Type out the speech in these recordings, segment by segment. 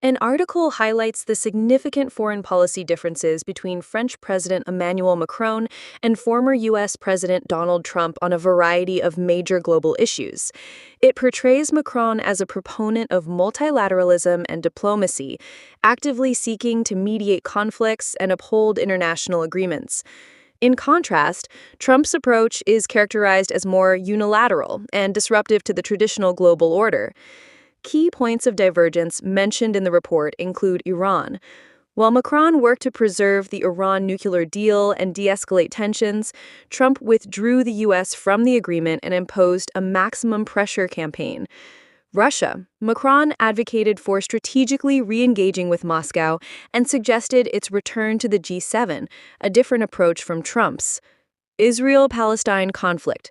An article highlights the significant foreign policy differences between French President Emmanuel Macron and former U.S. President Donald Trump on a variety of major global issues. It portrays Macron as a proponent of multilateralism and diplomacy, actively seeking to mediate conflicts and uphold international agreements. In contrast, Trump's approach is characterized as more unilateral and disruptive to the traditional global order. Key points of divergence mentioned in the report include Iran. While Macron worked to preserve the Iran nuclear deal and de-escalate tensions, Trump withdrew the U.S. from the agreement and imposed a maximum pressure campaign. Russia. Macron advocated for strategically re-engaging with Moscow and suggested its return to the G7, a different approach from Trump's. Israel-Palestine conflict.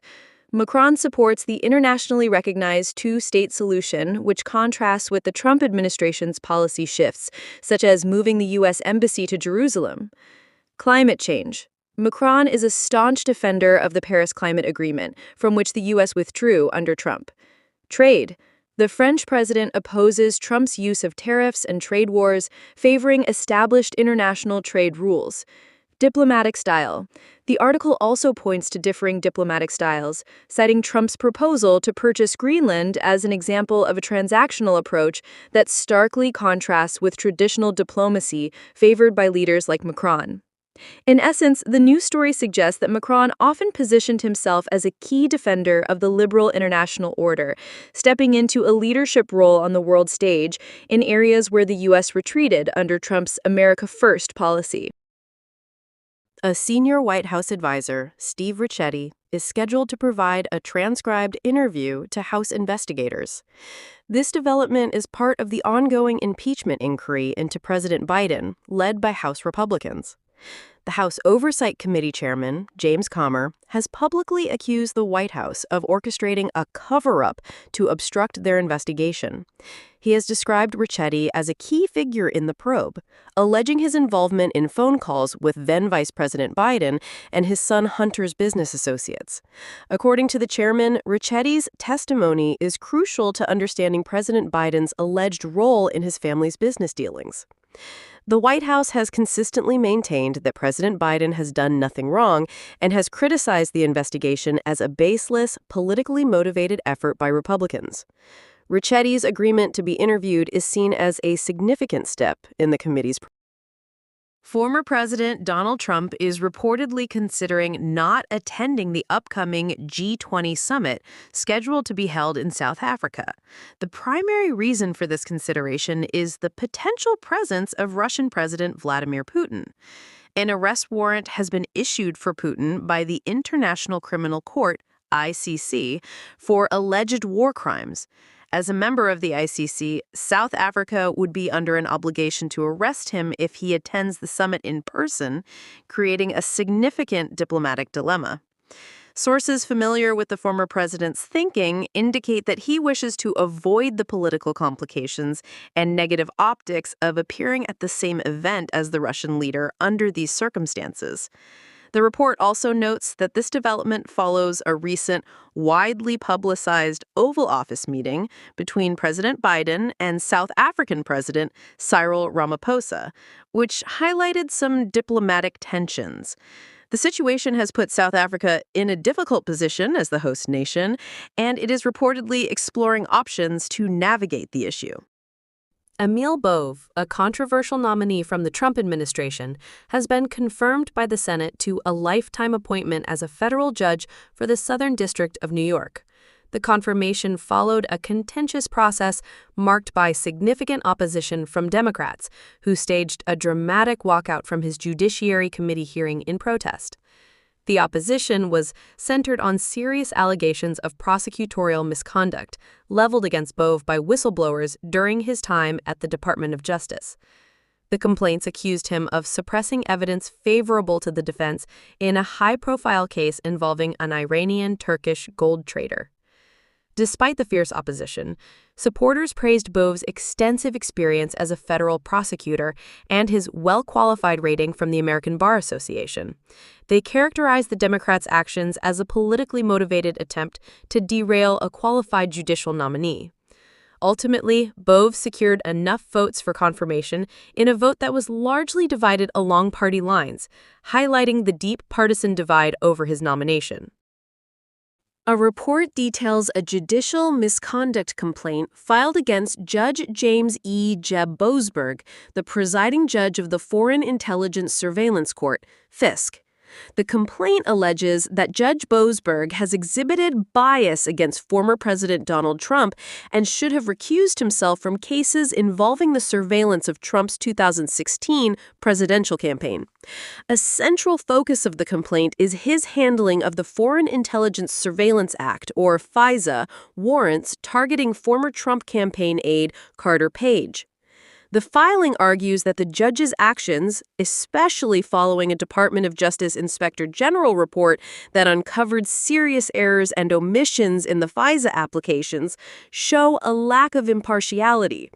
Macron supports the internationally recognized two-state solution, which contrasts with the Trump administration's policy shifts, such as moving the U.S. embassy to Jerusalem. Climate change. Macron is a staunch defender of the Paris Climate Agreement, from which the U.S. withdrew under Trump. Trade. The French president opposes Trump's use of tariffs and trade wars, favoring established international trade rules. Diplomatic style. The article also points to differing diplomatic styles, citing Trump's proposal to purchase Greenland as an example of a transactional approach that starkly contrasts with traditional diplomacy favored by leaders like Macron. In essence, the news story suggests that Macron often positioned himself as a key defender of the liberal international order, stepping into a leadership role on the world stage in areas where the U.S. retreated under Trump's America First policy. A senior White House advisor, Steve Ricchetti, is scheduled to provide a transcribed interview to House investigators. This development is part of the ongoing impeachment inquiry into President Biden, led by House Republicans. The House Oversight Committee chairman, James Comer, has publicly accused the White House of orchestrating a cover-up to obstruct their investigation. He has described Ricchetti as a key figure in the probe, alleging his involvement in phone calls with then Vice President Biden and his son Hunter's business associates. According to the chairman, Ricchetti's testimony is crucial to understanding President Biden's alleged role in his family's business dealings. The White House has consistently maintained that President Biden has done nothing wrong and has criticized the investigation as a baseless, politically motivated effort by Republicans. Ricchetti's agreement to be interviewed is seen as a significant step in the committee's. Former President Donald Trump is reportedly considering not attending the upcoming G20 summit scheduled to be held in South Africa. The primary reason for this consideration is the potential presence of Russian President Vladimir Putin. An arrest warrant has been issued for Putin by the International Criminal Court, ICC, for alleged war crimes. As a member of the ICC, South Africa would be under an obligation to arrest him if he attends the summit in person, creating a significant diplomatic dilemma. Sources familiar with the former president's thinking indicate that he wishes to avoid the political complications and negative optics of appearing at the same event as the Russian leader under these circumstances. The report also notes that this development follows a recent, widely publicized Oval Office meeting between President Biden and South African President Cyril Ramaphosa, which highlighted some diplomatic tensions. The situation has put South Africa in a difficult position as the host nation, and it is reportedly exploring options to navigate the issue. Emil Bove, a controversial nominee from the Trump administration, has been confirmed by the Senate to a lifetime appointment as a federal judge for the Southern District of New York. The confirmation followed a contentious process marked by significant opposition from Democrats, who staged a dramatic walkout from his Judiciary Committee hearing in protest. The opposition was centered on serious allegations of prosecutorial misconduct leveled against Bove by whistleblowers during his time at the Department of Justice. The complaints accused him of suppressing evidence favorable to the defense in a high-profile case involving an Iranian-Turkish gold trader. Despite the fierce opposition, supporters praised Bove's extensive experience as a federal prosecutor and his well-qualified rating from the American Bar Association. They characterized the Democrats' actions as a politically motivated attempt to derail a qualified judicial nominee. Ultimately, Bove secured enough votes for confirmation in a vote that was largely divided along party lines, highlighting the deep partisan divide over his nomination. A report details a judicial misconduct complaint filed against Judge James E. Jeb Boasberg, the presiding judge of the Foreign Intelligence Surveillance Court, FISC. The complaint alleges that Judge Boasberg has exhibited bias against former President Donald Trump and should have recused himself from cases involving the surveillance of Trump's 2016 presidential campaign. A central focus of the complaint is his handling of the Foreign Intelligence Surveillance Act, or FISA, warrants targeting former Trump campaign aide Carter Page. The filing argues that the judge's actions, especially following a Department of Justice Inspector General report that uncovered serious errors and omissions in the FISA applications, show a lack of impartiality.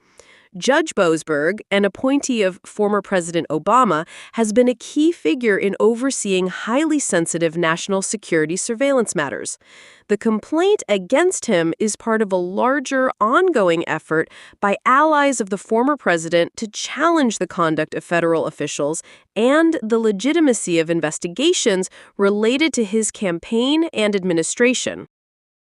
Judge Boasberg, an appointee of former President Obama, has been a key figure in overseeing highly sensitive national security surveillance matters. The complaint against him is part of a larger, ongoing effort by allies of the former president to challenge the conduct of federal officials and the legitimacy of investigations related to his campaign and administration.